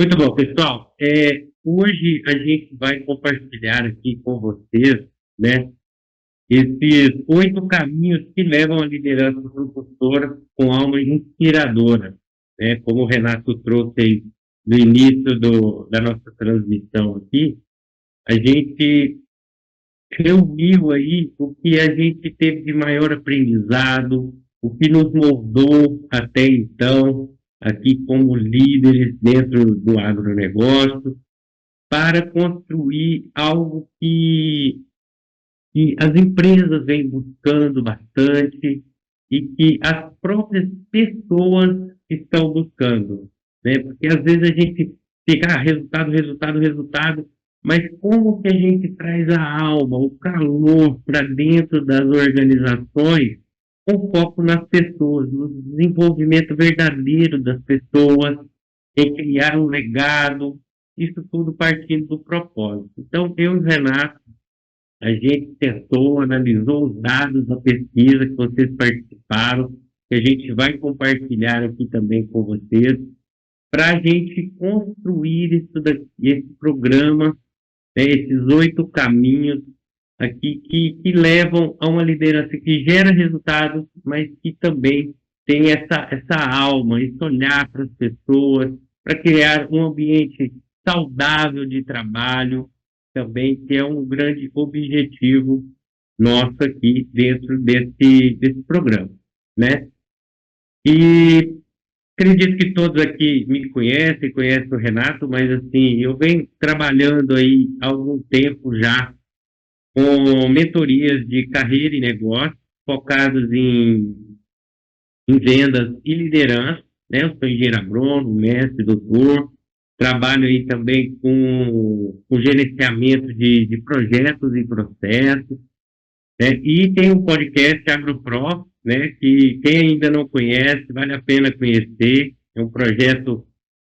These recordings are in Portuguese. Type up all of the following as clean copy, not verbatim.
Muito bom, pessoal. Hoje a gente vai compartilhar aqui com vocês, né, esses 8 caminhos que levam à liderança propulsora com alma inspiradora, né? Como o Renato trouxe aí no início da nossa transmissão aqui, a gente reuniu aí o que a gente teve de maior aprendizado, o que nos moldou até então, aqui como líderes dentro do agronegócio, para construir algo que as empresas vêm buscando bastante e que as próprias pessoas estão buscando, né? Porque às vezes a gente fica resultado, resultado, resultado, mas como que a gente traz a alma, o calor para dentro das organizações com foco nas pessoas, no desenvolvimento verdadeiro das pessoas, em criar um legado, isso tudo partindo do propósito. Então, eu e o Renato, a gente tentou, analisou os dados da pesquisa que vocês participaram, que a gente vai compartilhar aqui também com vocês, para a gente construir esse programa, né, esses 8 caminhos aqui que levam a uma liderança que gera resultados, mas que também tem essa alma, esse olhar para as pessoas, para criar um ambiente saudável de trabalho, também, que é um grande objetivo nosso aqui dentro desse programa, né? E acredito que todos aqui me conhecem, conhecem o Renato, mas assim, eu venho trabalhando aí há algum tempo já com mentorias de carreira e negócio, focados em vendas e liderança, né? Eu sou engenheiro agrônomo, mestre, doutor, trabalho aí também com gerenciamento de projetos e processos, né? E tem um podcast AgroPro, né? Que quem ainda não conhece, vale a pena conhecer, é um projeto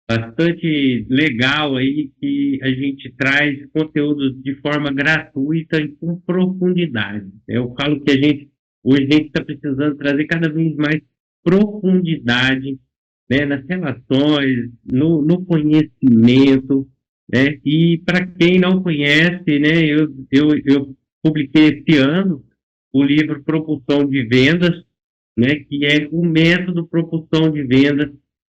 bastante legal aí que a gente traz conteúdos de forma gratuita e com profundidade. Eu falo que hoje a gente está precisando trazer cada vez mais profundidade, né, nas relações, no conhecimento, né, e para quem não conhece, né, eu publiquei esse ano o livro Propulsão de Vendas, né, que é o método Propulsão de Vendas,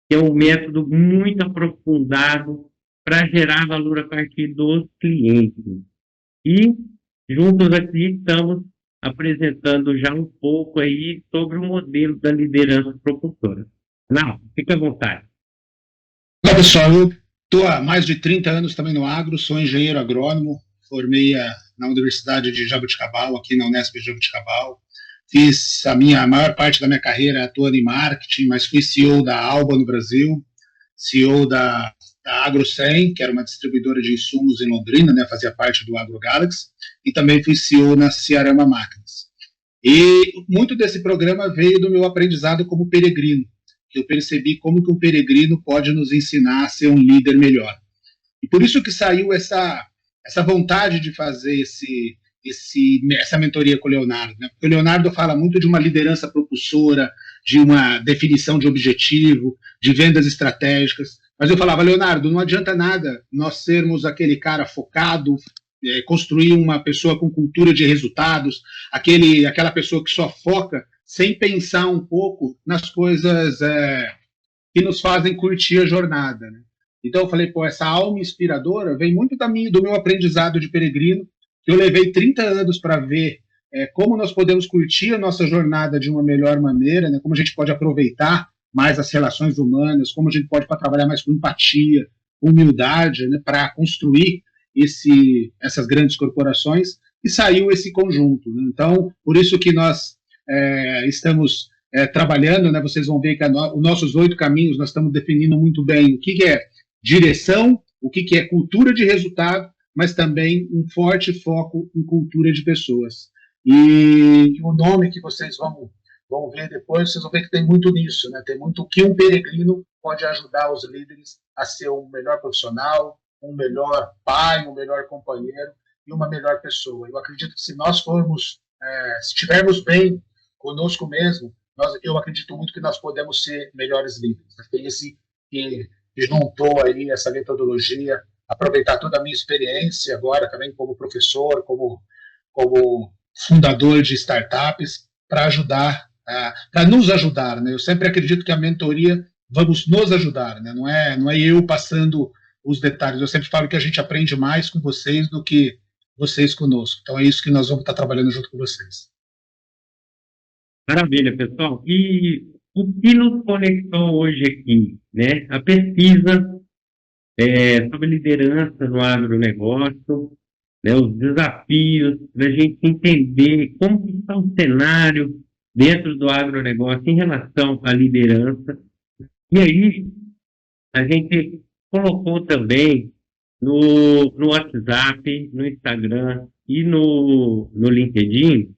que é um método muito aprofundado para gerar valor a partir dos clientes. E juntos aqui estamos apresentando já um pouco aí sobre o modelo da liderança propulsora. Não, fica à vontade. Olá, pessoal. Eu estou há mais de 30 anos também no agro, sou engenheiro agrônomo, formei na Universidade de Jaboticabal, aqui na Unesp de Jaboticabal. Fiz a maior parte da minha carreira atuando em marketing, mas fui CEO da Alba no Brasil, CEO da AgroSem, que era uma distribuidora de insumos em Londrina, né, fazia parte do AgroGalaxy, e também fui CEO na Ciarama Máquinas. E muito desse programa veio do meu aprendizado como peregrino, que eu percebi como que um peregrino pode nos ensinar a ser um líder melhor. E por isso que saiu essa vontade de fazer essa mentoria com o Leonardo, né? Porque o Leonardo fala muito de uma liderança propulsora, de uma definição de objetivo, de vendas estratégicas. Mas eu falava, Leonardo, não adianta nada nós sermos aquele cara focado, construir uma pessoa com cultura de resultados, aquela pessoa que só foca sem pensar um pouco nas coisas que nos fazem curtir a jornada, né? Então eu falei, pô, essa alma inspiradora vem muito do meu aprendizado de peregrino, que eu levei 30 anos para ver como nós podemos curtir a nossa jornada de uma melhor maneira, né? Como a gente pode aproveitar mais as relações humanas, como a gente pode trabalhar mais com empatia, humildade, né? Para construir essas grandes corporações, e saiu esse conjunto, né? Então, por isso que nós estamos trabalhando, né? Vocês vão ver que os nossos 8 caminhos nós estamos definindo muito bem o que é direção, o que é cultura de resultado, mas também um forte foco em cultura de pessoas. E o nome que vocês vão ver depois, vocês vão ver que tem muito nisso, né? Tem muito o que um peregrino pode ajudar os líderes a ser um melhor profissional, um melhor pai, um melhor companheiro e uma melhor pessoa. Eu acredito que se nós se estivermos bem conosco mesmo, eu acredito muito que nós podemos ser melhores líderes. Tem esse juntou aí essa metodologia, aproveitar toda a minha experiência agora também como professor, como fundador de startups, para ajudar, para nos ajudar. Né? Eu sempre acredito que a mentoria vamos nos ajudar, né? Não é eu passando os detalhes. Eu sempre falo que a gente aprende mais com vocês do que vocês conosco. Então é isso que nós vamos estar trabalhando junto com vocês. Maravilha, pessoal. E o que nos conectou hoje aqui, né? A pesquisa sobre liderança no agronegócio, né? Os desafios da gente entender como que está o cenário dentro do agronegócio em relação à liderança. E aí, a gente colocou também no WhatsApp, no Instagram e no LinkedIn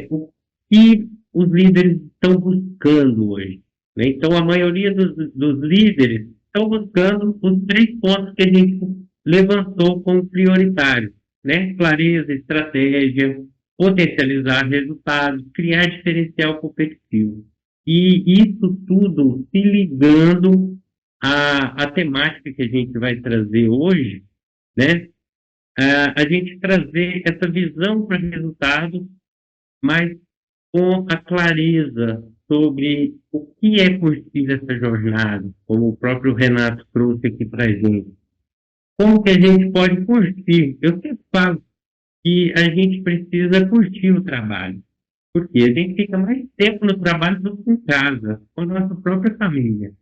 o que os líderes estão buscando hoje. Né? Então, a maioria dos líderes estão buscando os 3 pontos que a gente levantou como prioritários. Né? Clareza, estratégia, potencializar resultados, criar diferencial competitivo. E isso tudo se ligando à temática que a gente vai trazer hoje, né? A gente trazer essa visão para resultados, mas com a clareza sobre o que é curtir essa jornada, como o próprio Renato trouxe aqui para a gente. Como que a gente pode curtir? Eu sempre falo que a gente precisa curtir o trabalho, porque a gente fica mais tempo no trabalho do que em casa, com a nossa própria família.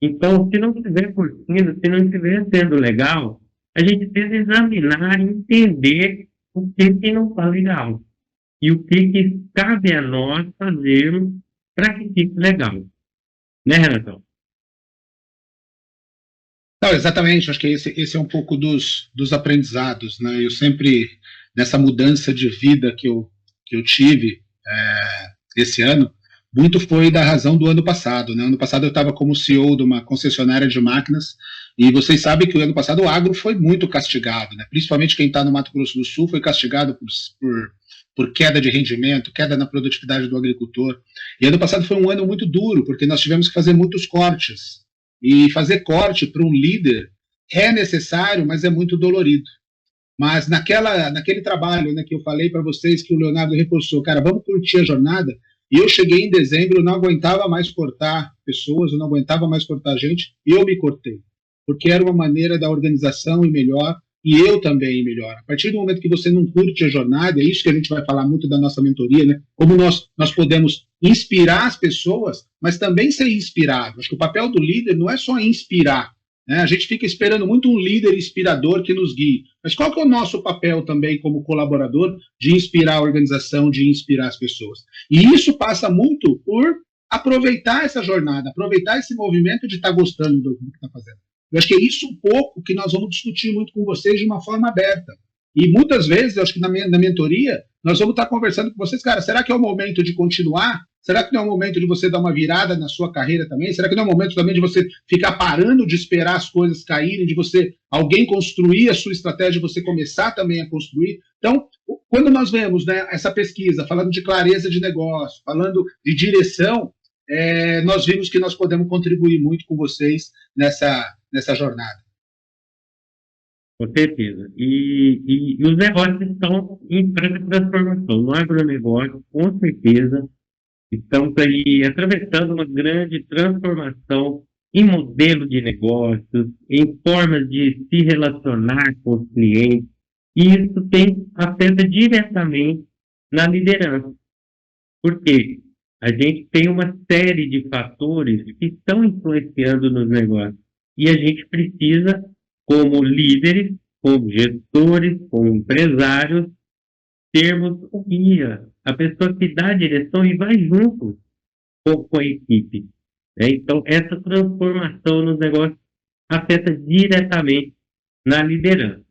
Então, se não estiver curtindo, se não estiver sendo legal, a gente precisa examinar e entender o que não está legal e o que cabe a nós fazermos para que fique legal. Né, Renatão? Não, exatamente, acho que esse é um pouco dos aprendizados. Né? Eu sempre, nessa mudança de vida que eu tive esse ano, muito foi da razão do ano passado. Né? Ano passado eu estava como CEO de uma concessionária de máquinas, e vocês sabem que o ano passado o agro foi muito castigado, né? Principalmente quem está no Mato Grosso do Sul foi castigado por queda de rendimento, queda na produtividade do agricultor. E ano passado foi um ano muito duro, porque nós tivemos que fazer muitos cortes. E fazer corte para um líder é necessário, mas é muito dolorido. Mas naquele trabalho, né, que eu falei para vocês, que o Leonardo reforçou, cara, vamos curtir a jornada. E eu cheguei em dezembro, eu não aguentava mais cortar pessoas, eu não aguentava mais cortar gente, e eu me cortei. Porque era uma maneira da organização ir melhor, e eu também ir melhor. A partir do momento que você não curte a jornada, é isso que a gente vai falar muito da nossa mentoria, né? Como nós podemos inspirar as pessoas, mas também ser inspirado. Acho que o papel do líder não é só inspirar, né? A gente fica esperando muito um líder inspirador que nos guie. Mas qual que é o nosso papel também como colaborador de inspirar a organização, de inspirar as pessoas? E isso passa muito por aproveitar essa jornada, aproveitar esse movimento de estar gostando do que está fazendo. Eu acho que é isso um pouco que nós vamos discutir muito com vocês de uma forma aberta. E muitas vezes, eu acho que na mentoria, nós vamos estar conversando com vocês, cara, será que é o momento de continuar? Será que não é o momento de você dar uma virada na sua carreira também? Será que não é o momento também de você ficar parando de esperar as coisas caírem, de alguém construir a sua estratégia, você começar também a construir? Então, quando nós vemos, né, essa pesquisa falando de clareza de negócio, falando de direção, nós vimos que nós podemos contribuir muito com vocês nessa jornada. Com certeza. E os negócios estão em franca transformação. No agronegócio, com certeza, estamos aí atravessando uma grande transformação em modelo de negócios, em formas de se relacionar com os clientes, e isso afeta diretamente na liderança. Por quê? A gente tem uma série de fatores que estão influenciando nos negócios, e a gente precisa, como líderes, como gestores, como empresários, termos o guia, a pessoa que dá a direção e vai junto com a equipe. Né? Então, essa transformação nos negócios afeta diretamente na liderança.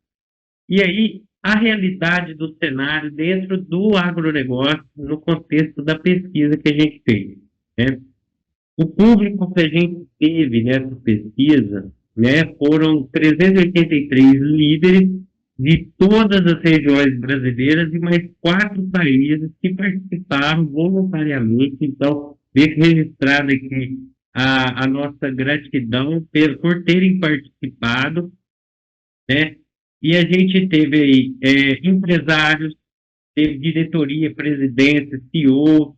E aí, a realidade do cenário dentro do agronegócio, no contexto da pesquisa que a gente fez. Né? O público que a gente teve nessa pesquisa, né, foram 383 líderes de todas as regiões brasileiras e mais 4 países que participaram voluntariamente. Então, deixo registrado aqui a nossa gratidão por terem participado, né? E a gente teve aí empresários, teve diretoria, presidência, CEO,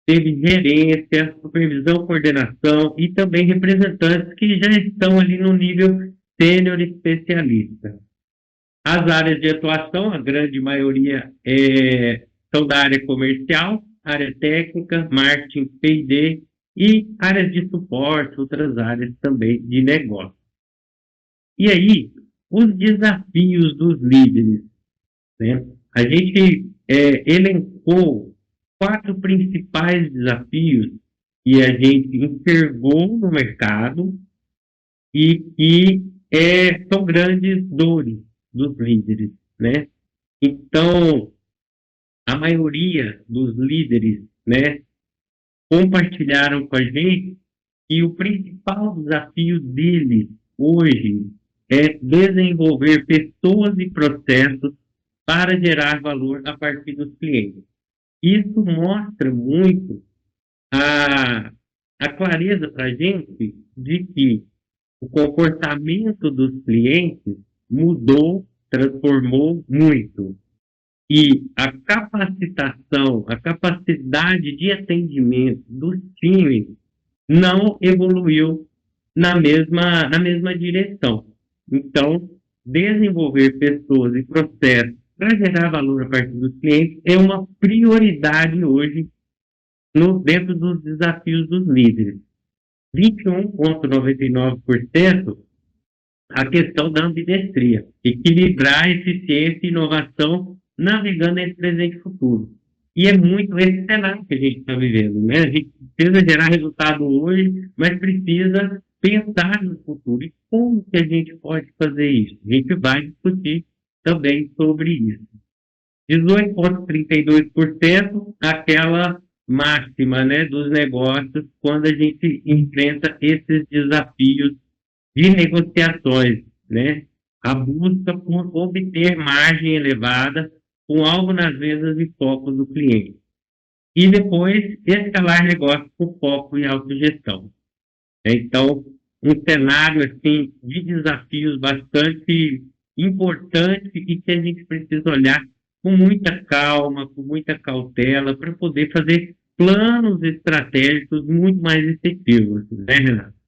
teve gerência, supervisão, coordenação e também representantes que já estão ali no nível sênior especialista. As áreas de atuação, a grande maioria são da área comercial, área técnica, marketing, P&D e áreas de suporte, outras áreas também de negócio. E aí, os desafios dos líderes, né? A gente elencou 4 principais desafios que a gente enxergou no mercado e que são grandes dores dos líderes, né? Então, a maioria dos líderes, né, compartilharam com a gente que o principal desafio deles hoje é desenvolver pessoas e processos para gerar valor a partir dos clientes. Isso mostra muito a clareza para a gente de que o comportamento dos clientes mudou, transformou muito. E a capacitação, a capacidade de atendimento dos times não evoluiu na mesma direção. Então, desenvolver pessoas e processos para gerar valor a partir dos clientes é uma prioridade hoje dentro dos desafios dos líderes. 21,99% a questão da ambidestria, equilibrar eficiência e inovação navegando entre presente e futuro. E é muito esse cenário que a gente está vivendo, né? A gente precisa gerar resultado hoje, mas precisa pensar no futuro. E como que a gente pode fazer isso? A gente vai discutir também sobre isso. 18,32%, aquela máxima, né, dos negócios quando a gente enfrenta esses desafios de negociações, né? A busca por obter margem elevada com algo nas vendas e foco do cliente. E depois, escalar negócio com foco em autogestão. Então, um cenário assim, de desafios bastante importante e que a gente precisa olhar com muita calma, com muita cautela, para poder fazer planos estratégicos muito mais efetivos, né, Renato?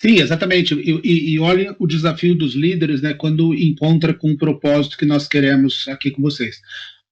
Sim, exatamente. E olha o desafio dos líderes, né, quando encontra com o propósito que nós queremos aqui com vocês.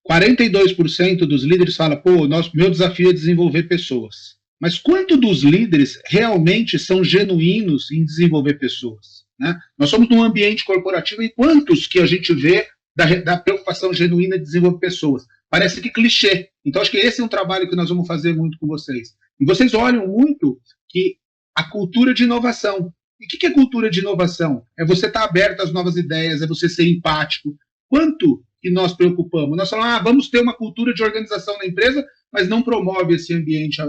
42% dos líderes fala, pô, meu desafio é desenvolver pessoas. Mas quanto dos líderes realmente são genuínos em desenvolver pessoas? Né? Nós somos num ambiente corporativo e quantos que a gente vê da preocupação genuína de desenvolver pessoas? Parece que clichê. Então, acho que esse é um trabalho que nós vamos fazer muito com vocês. E vocês olham muito que a cultura de inovação. E o que é cultura de inovação? É você estar aberto às novas ideias, é você ser empático. Quanto que nós preocupamos? Nós falamos, vamos ter uma cultura de organização na empresa, mas não promove esse ambiente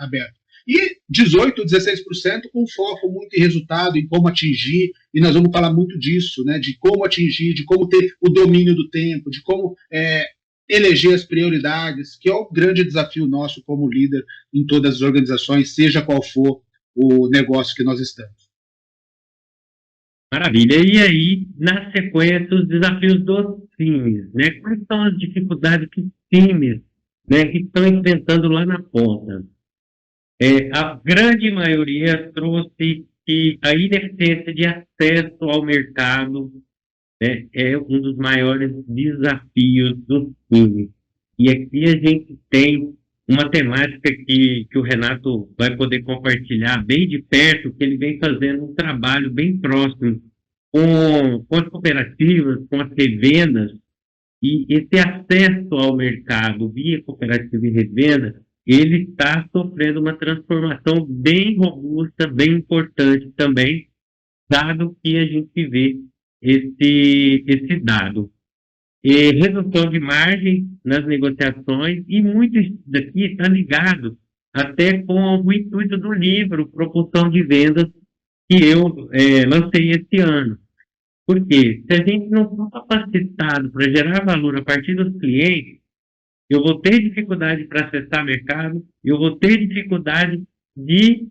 aberto. E 18%, 16% com foco muito em resultado, em como atingir, e nós vamos falar muito disso, né, de como atingir, de como ter o domínio do tempo, de como eleger as prioridades, que é o grande desafio nosso como líder em todas as organizações, seja qual for o negócio que nós estamos. Maravilha. E aí, na sequência, os desafios dos times, né? Quais são as dificuldades que os times, né, que estão enfrentando lá na ponta? A grande maioria trouxe que a ineficiência de acesso ao mercado, né, é um dos maiores desafios dos times. E aqui a gente tem uma temática que o Renato vai poder compartilhar bem de perto, que ele vem fazendo um trabalho bem próximo com as cooperativas, com as revendas, e esse acesso ao mercado via cooperativa e revenda, ele está sofrendo uma transformação bem robusta, bem importante também, dado que a gente vê esse dado. Redução de margem nas negociações, e muito isso daqui está ligado até com o intuito do livro Propulsão de Vendas, que eu lancei esse ano. Porque se a gente não for capacitado para gerar valor a partir dos clientes, eu vou ter dificuldade para acessar mercado, eu vou ter dificuldade de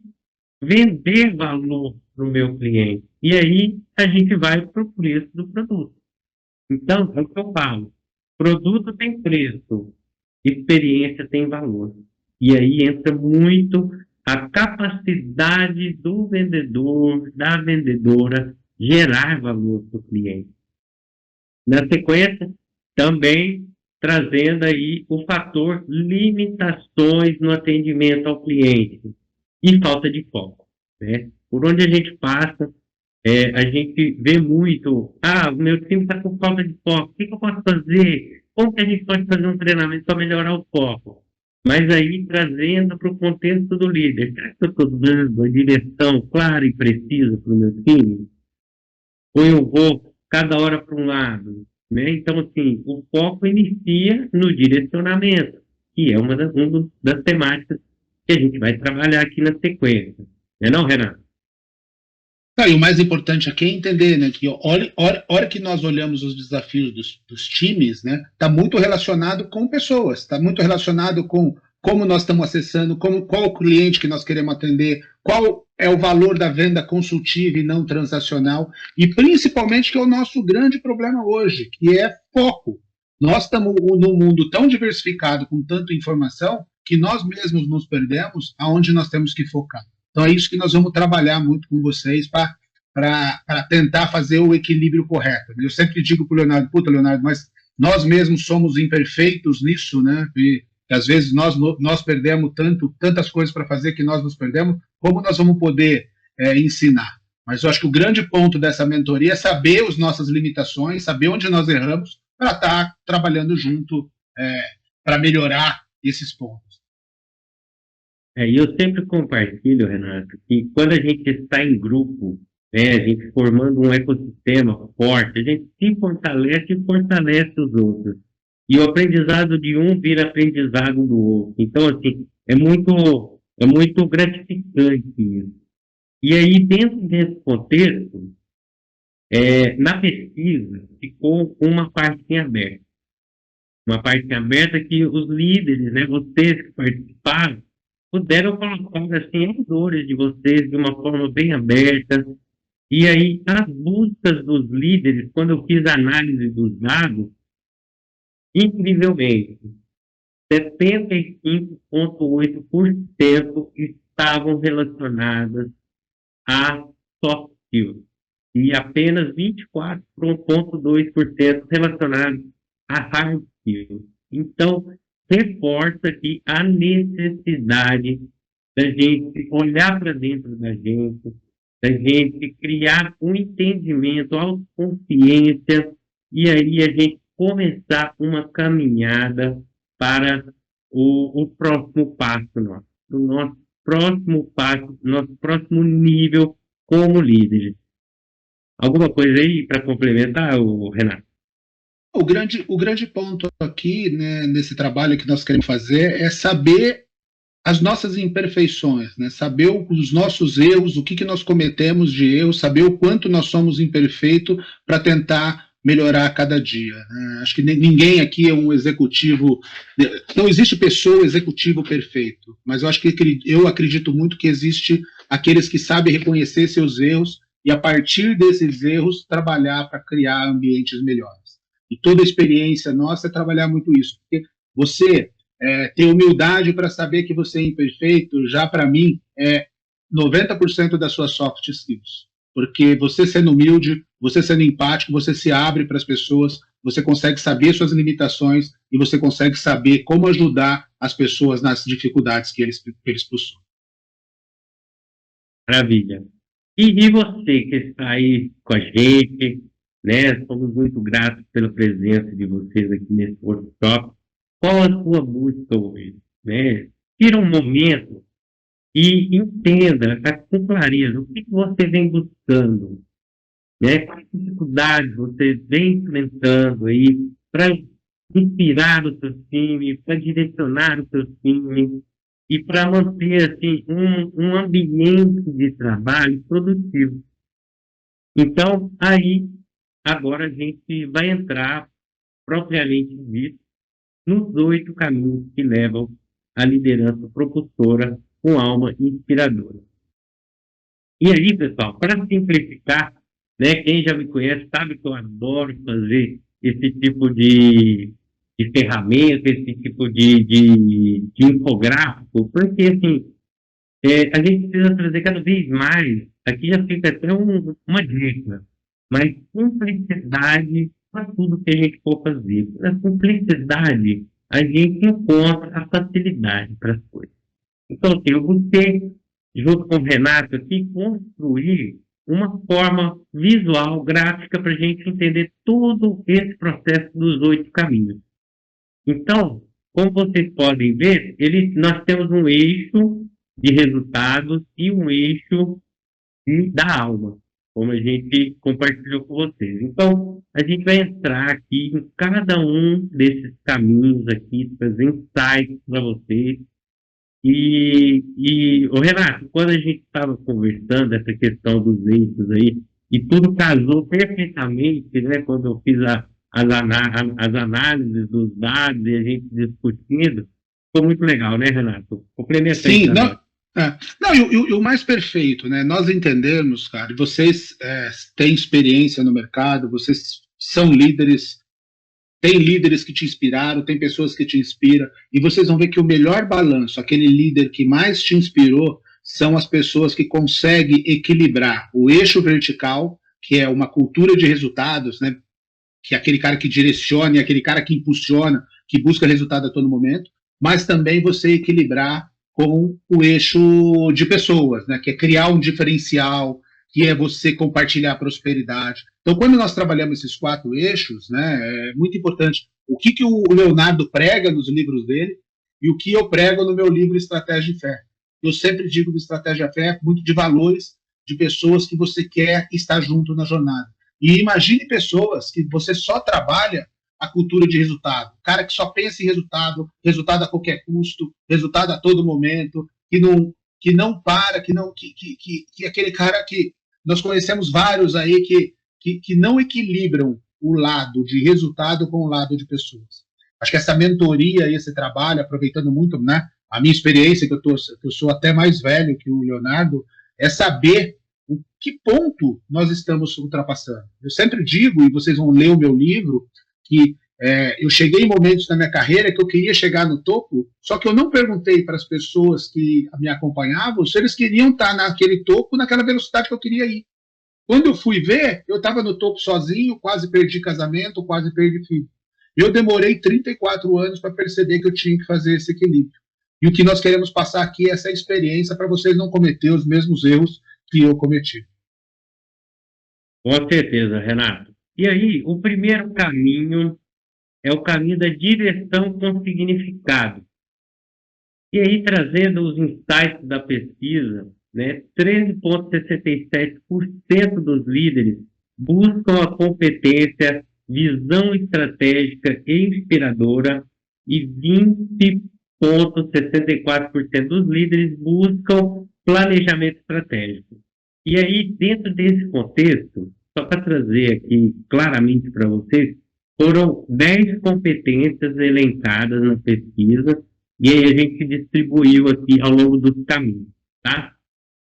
vender valor para o meu cliente. E aí a gente vai para o preço do produto. Então, é o que eu falo. Produto tem preço, experiência tem valor. E aí entra muito a capacidade do vendedor, da vendedora, gerar valor para o cliente. Na sequência, também trazendo aí o fator limitações no atendimento ao cliente e falta de foco, né? Por onde a gente passa, a gente vê muito, o meu time está com falta de foco, o que eu posso fazer? Como que a gente pode fazer um treinamento para melhorar o foco? Mas aí trazendo para o contexto do líder, será que eu estou dando a direção clara e precisa para o meu time? Ou eu vou cada hora para um lado, né? Então, assim, o foco inicia no direcionamento, que é uma das temáticas que a gente vai trabalhar aqui na sequência. Não, Renato? E o mais importante aqui é entender, né, que hora que nós olhamos os desafios dos times, né, está muito relacionado com pessoas, está muito relacionado com como nós estamos acessando, qual o cliente que nós queremos atender, qual é o valor da venda consultiva e não transacional, e principalmente que é o nosso grande problema hoje, que é foco. Nós estamos num mundo tão diversificado, com tanta informação, que nós mesmos nos perdemos aonde nós temos que focar. Então é isso que nós vamos trabalhar muito com vocês para tentar fazer o equilíbrio correto. Eu sempre digo para o Leonardo, Leonardo, mas nós mesmos somos imperfeitos nisso, né? E às vezes nós perdemos tantas coisas para fazer que nós nos perdemos, como nós vamos poder ensinar? Mas eu acho que o grande ponto dessa mentoria é saber as nossas limitações, saber onde nós erramos, para estar trabalhando junto para melhorar esses pontos. E eu sempre compartilho, Renato, que quando a gente está em grupo, né, a gente formando um ecossistema forte, a gente se fortalece e fortalece os outros. E o aprendizado de um vira aprendizado do outro. Então, assim, é muito gratificante isso. E aí, dentro desse contexto, na pesquisa, ficou uma parte em aberto. Uma parte em aberta que os líderes, né, vocês que participaram, puderam colocar assim, as dores de vocês de uma forma bem aberta. E aí, as buscas dos líderes, quando eu fiz a análise dos dados, incrivelmente, 75,8% estavam relacionadas a soft skills e apenas 24,2% relacionados a hard skills. Então, reforça aqui a necessidade da gente olhar para dentro da gente criar um entendimento, autoconsciência, e aí a gente começar uma caminhada para o próximo passo nosso, o nosso próximo passo, nosso próximo nível como líderes. Alguma coisa aí para complementar, Renato? O grande ponto aqui, né, nesse trabalho que nós queremos fazer é saber as nossas imperfeições, né? Saber os nossos erros, o que nós cometemos de erro, saber o quanto nós somos imperfeitos para tentar melhorar a cada dia. Né? Acho que ninguém aqui é um executivo, não existe pessoa executivo perfeito, mas eu acho que eu acredito muito que existe aqueles que sabem reconhecer seus erros e a partir desses erros trabalhar para criar ambientes melhores. E toda a experiência nossa é trabalhar muito isso, porque você ter humildade para saber que você é imperfeito, já para mim é 90% das suas soft skills. Porque você sendo humilde, você sendo empático, você se abre para as pessoas, você consegue saber suas limitações e você consegue saber como ajudar as pessoas nas dificuldades que eles possuem. Maravilha. E você que está aí com a gente, né? Somos muito gratos pela presença de vocês aqui nesse workshop. Qual a sua busca hoje? Né? Tira um momento e entenda com clareza o que você vem buscando, né? Quais dificuldades você vem enfrentando aí para inspirar o seu time, para direcionar o seu time e para manter assim, um ambiente de trabalho produtivo. Então, aí, agora a gente vai entrar propriamente dito nos 8 caminhos que levam à liderança propulsora com alma inspiradora. E aí, pessoal, para simplificar, né, quem já me conhece sabe que eu adoro fazer esse tipo de ferramenta, esse tipo de infográfico, porque assim, a gente precisa trazer cada vez mais, aqui já fica até uma dica, mas simplicidade para tudo que a gente for fazer. Na simplicidade, a gente encontra a facilidade para as coisas. Então, assim, eu busquei, junto com o Renato aqui, construir uma forma visual, gráfica, para a gente entender todo esse processo dos 8 caminhos. Então, como vocês podem ver, nós temos um eixo de resultados e um eixo da alma, como a gente compartilhou com vocês. Então, a gente vai entrar aqui em cada um desses caminhos aqui, trazer insights para vocês. O Renato, quando a gente estava conversando essa questão dos eixos aí, e tudo casou perfeitamente, né? Quando eu fiz as análises dos dados e a gente discutindo, foi muito legal, né, Renato? Complementa aí Sim, para não, nós. não e o mais perfeito, né? Nós entendemos, cara, e vocês têm experiência no mercado, vocês são líderes, tem líderes que te inspiraram, tem pessoas que te inspiram, e vocês vão ver que o melhor balanço, aquele líder que mais te inspirou, são as pessoas que conseguem equilibrar o eixo vertical, que é uma cultura de resultados, né? Que é aquele cara que direciona, aquele cara que impulsiona, que busca resultado a todo momento, mas também você equilibrar com o eixo de pessoas, né? Que é criar um diferencial, que é você compartilhar a prosperidade. Então, quando nós trabalhamos esses 4 eixos, né, é muito importante o que o Leonardo prega nos livros dele e o que eu prego no meu livro Estratégia e Fé. Eu sempre digo que Estratégia e Fé é muito de valores de pessoas que você quer estar junto na jornada. E imagine pessoas que você só trabalha a cultura de resultado. O cara que só pensa em resultado, resultado a qualquer custo, resultado a todo momento, que não para, que aquele cara que nós conhecemos vários aí que não equilibram o lado de resultado com o lado de pessoas. Acho que essa mentoria e esse trabalho, aproveitando muito, né, a minha experiência, que eu sou até mais velho que o Leonardo, é saber o que ponto nós estamos ultrapassando. Eu sempre digo, e vocês vão ler o meu livro, que eu cheguei em momentos na minha carreira que eu queria chegar no topo, só que eu não perguntei para as pessoas que me acompanhavam se eles queriam estar naquele topo, naquela velocidade que eu queria ir. Quando eu fui ver, eu estava no topo sozinho, quase perdi casamento, quase perdi filho. Eu demorei 34 anos para perceber que eu tinha que fazer esse equilíbrio. E o que nós queremos passar aqui é essa experiência para vocês não cometer os mesmos erros que eu cometi. Com certeza, Renato. E aí, o primeiro caminho é o caminho da direção com significado. E aí, trazendo os insights da pesquisa, né, 13,67% dos líderes buscam a competência, visão estratégica e inspiradora, e 20,64% dos líderes buscam planejamento estratégico. E aí, dentro desse contexto, só para trazer aqui claramente para vocês, foram 10 competências elencadas na pesquisa, e aí a gente distribuiu aqui ao longo dos caminhos, tá?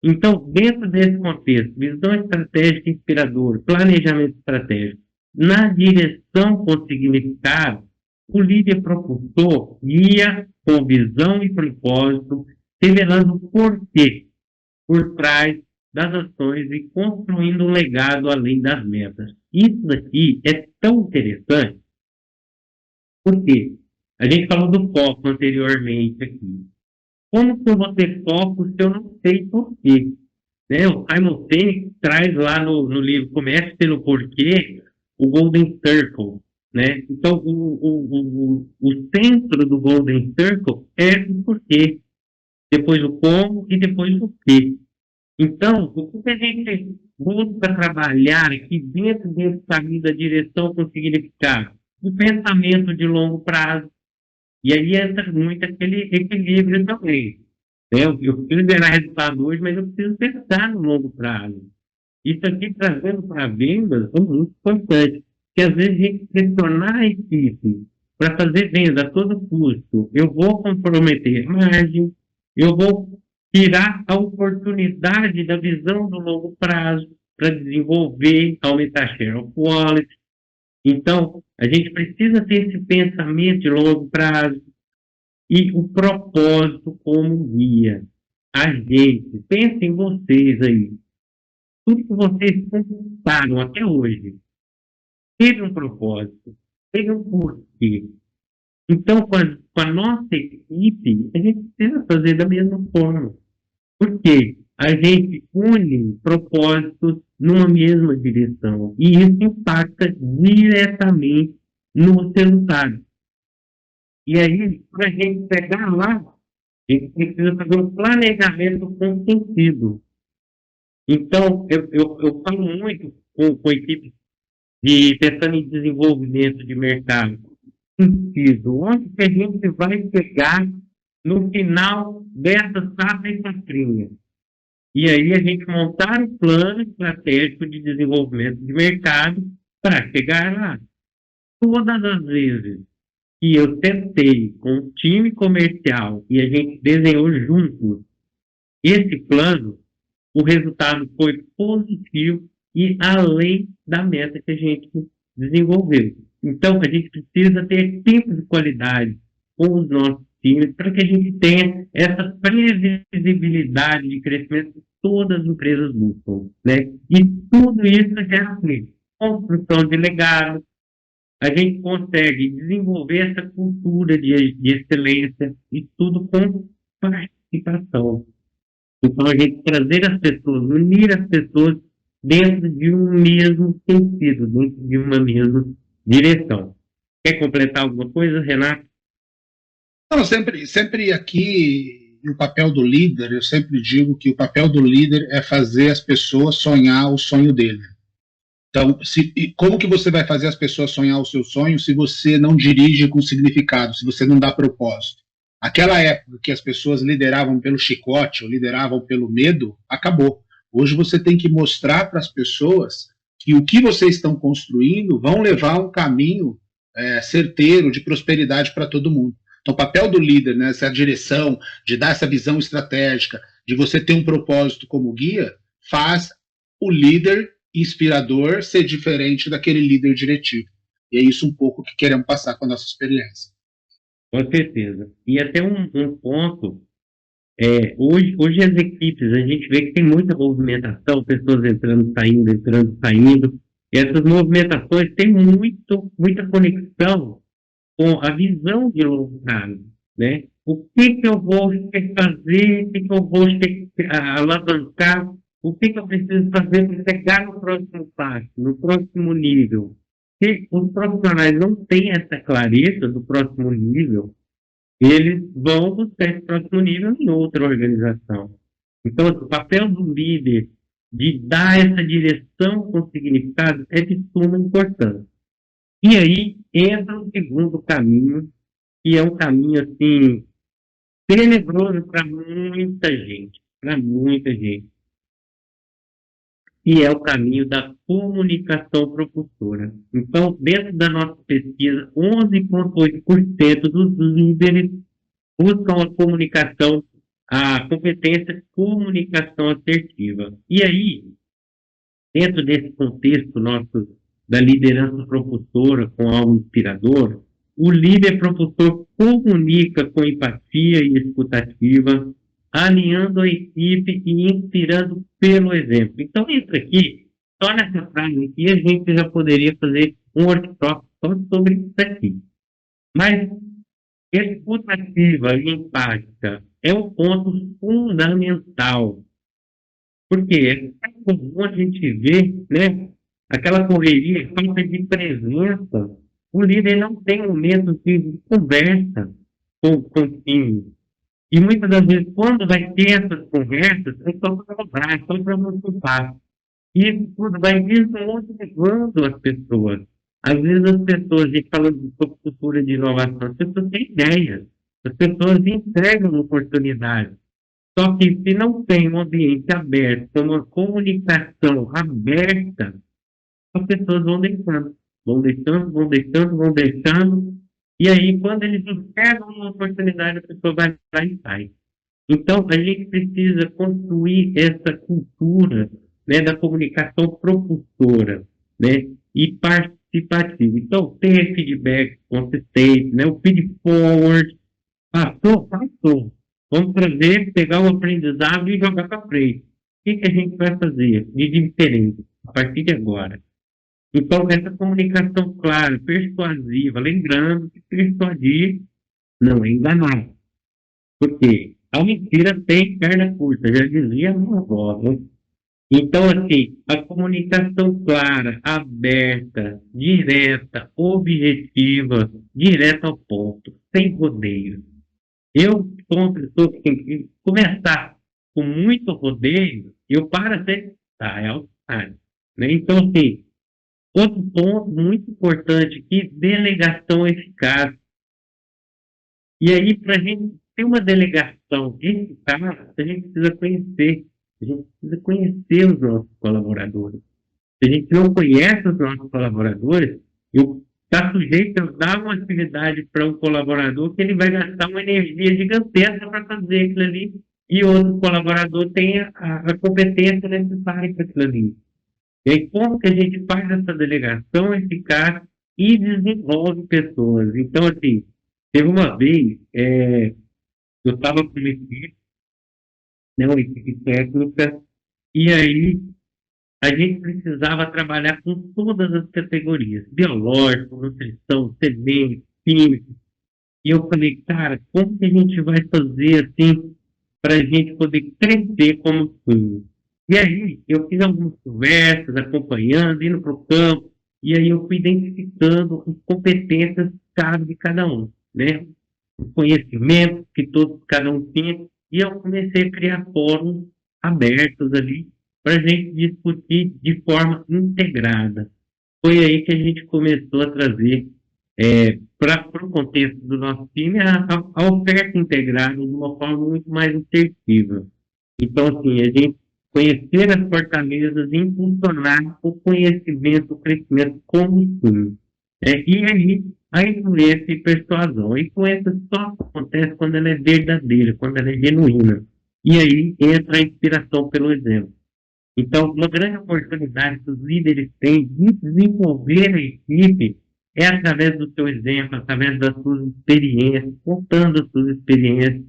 Então, dentro desse contexto, visão estratégica inspiradora, planejamento estratégico, na direção com significado, o líder propulsor guia com visão e propósito, revelando o porquê por trás das ações e construindo um legado além das metas. Isso aqui é tão interessante, porque a gente falou do foco anteriormente aqui. Como que eu vou ter foco se eu não sei porquê? Né? O Simon Sinek traz lá no livro Comece pelo Porquê, o Golden Circle. Né? Então, o centro do Golden Circle é o porquê, depois o como e depois o quê. Então, o que a gente busca trabalhar aqui dentro desse caminho da direção com significado? O pensamento de longo prazo. E aí entra muito aquele equilíbrio também. Né? Eu preciso gerar resultado hoje, mas eu preciso pensar no longo prazo. Isso aqui, trazendo para vendas, é muito importante. Porque às vezes a gente pressionar a equipe para fazer venda a todo custo. Eu vou comprometer a margem, eu vou tirar a oportunidade da visão do longo prazo para desenvolver, aumentar a share of wallet. Então, a gente precisa ter esse pensamento de longo prazo e o propósito como guia. A gente, pensem em vocês aí. Tudo que vocês conquistaram até hoje teve um propósito, teve um porquê. Então, com a nossa equipe, a gente precisa fazer da mesma forma. Porque a gente une propósitos numa mesma direção. E isso impacta diretamente no resultado. E aí, para a gente chegar lá, a gente precisa fazer um planejamento com sentido. Então, eu falo muito com equipes pensando em desenvolvimento de mercado. Sentido. Onde que a gente vai chegar no final dessa safra e safrinha? E aí a gente montar um plano estratégico de desenvolvimento de mercado para chegar lá. Todas as vezes que eu tentei com o time comercial e a gente desenhou juntos esse plano, o resultado foi positivo e além da meta que a gente desenvolveu. Então, a gente precisa ter tempo de qualidade com os nossos times para que a gente tenha essa previsibilidade de crescimento que todas as empresas buscam, né? E tudo isso gera construção de legado, a gente consegue desenvolver essa cultura de excelência e tudo com participação. Então, a gente trazer as pessoas, unir as pessoas dentro de um mesmo sentido, dentro de uma mesma direção. Quer completar alguma coisa, Renato? Não, sempre aqui, o papel do líder, eu sempre digo que o papel do líder é fazer as pessoas sonhar o sonho dele. Então, como que você vai fazer as pessoas sonhar o seu sonho se você não dirige com significado, se você não dá propósito? Aquela época que as pessoas lideravam pelo chicote ou lideravam pelo medo, acabou. Hoje você tem que mostrar para as pessoas que o que vocês estão construindo vão levar um caminho certeiro de prosperidade para todo mundo. Então, o papel do líder, né, essa direção, de dar essa visão estratégica, de você ter um propósito como guia, faz o líder inspirador ser diferente daquele líder diretivo. E é isso um pouco que queremos passar com a nossa experiência. Com certeza. E até um ponto, hoje as equipes, a gente vê que tem muita movimentação, pessoas entrando, saindo, e essas movimentações têm muita conexão com a visão de longo prazo, né? O que eu vou fazer, o que eu vou alavancar, o que eu preciso fazer para chegar no próximo passo, no próximo nível. Se os profissionais não têm essa clareza do próximo nível, eles vão buscar esse próximo nível em outra organização. Então, o papel do líder de dar essa direção com significado é de suma importância. E aí entra o segundo caminho, que é um caminho assim tenebroso para muita gente, que é o caminho da comunicação propulsora. Então, dentro da nossa pesquisa, 11,8% dos líderes buscam a comunicação, a competência de comunicação assertiva. E aí, dentro desse contexto nosso da liderança propulsora com algo inspirador, o líder propulsor comunica com empatia e escutativa, alinhando a equipe e inspirando pelo exemplo. Então, isso aqui, só nessa frase aqui, a gente já poderia fazer um workshop só sobre isso aqui. Mas escutativa e empática é um ponto fundamental. Porque é comum a gente ver, né, aquela correria, falta de presença. O líder não tem momento de conversa com o time. E muitas das vezes, quando vai ter essas conversas, é só para cobrar, é só para motivar. E isso tudo vai desmotivando as pessoas. Às vezes as pessoas, a gente falando sobre cultura de inovação, as pessoas têm ideias. As pessoas entregam oportunidades. Só que se não tem um ambiente aberto, uma comunicação aberta, as pessoas vão deixando, e aí quando eles enxergam uma oportunidade, a pessoa vai lá e sai. Então, a gente precisa construir essa cultura, né, da comunicação propulsora, né, e participativa. Então, ter feedback consistente, né, o feed forward, passou, passou. Vamos trazer, pegar o aprendizado e jogar para frente. O que a gente vai fazer de diferente a partir de agora? Então, essa comunicação clara, persuasiva, lembrando que persuadir não é enganar. Porque a mentira tem perna curta, já dizia a minha avó, né? Então, assim, a comunicação clara, aberta, direta, objetiva, direta ao ponto, sem rodeio. Eu sou uma pessoa que tem que começar com muito rodeio, eu paro até tá, é automático, né? Então, assim, outro ponto muito importante aqui, delegação eficaz. E aí, para a gente ter uma delegação eficaz, a gente precisa conhecer. A gente precisa conhecer os nossos colaboradores. Se a gente não conhece os nossos colaboradores, eu está sujeito a dar uma atividade para um colaborador que ele vai gastar uma energia gigantesca para fazer aquilo ali e outro colaborador tem a competência necessária para aquilo ali. E aí, como que a gente faz essa delegação eficaz e desenvolve pessoas? Então, assim, teve uma vez, eu estava com uma equipe, né, uma equipe técnica, e aí a gente precisava trabalhar com todas as categorias, biológico, nutrição, semente, química. E eu falei, cara, como que a gente vai fazer assim para a gente poder crescer como time? E aí eu fiz algumas conversas, acompanhando, indo para o campo, e aí eu fui identificando as competências chave de cada um, né? Os conhecimentos que todos, cada um tinha, e eu comecei a criar fóruns abertos ali para a gente discutir de forma integrada. Foi aí que a gente começou a trazer para o contexto do nosso time a oferta integrada de uma forma muito mais assertiva. Então, assim, a gente conhecer as fortalezas e impulsionar o conhecimento, o crescimento como time. E aí, a influência e persuasão. A influência só acontece quando ela é verdadeira, quando ela é genuína. E aí entra a inspiração pelo exemplo. Então, uma grande oportunidade que os líderes têm de desenvolver a equipe é através do seu exemplo, através das suas experiências, contando as suas experiências,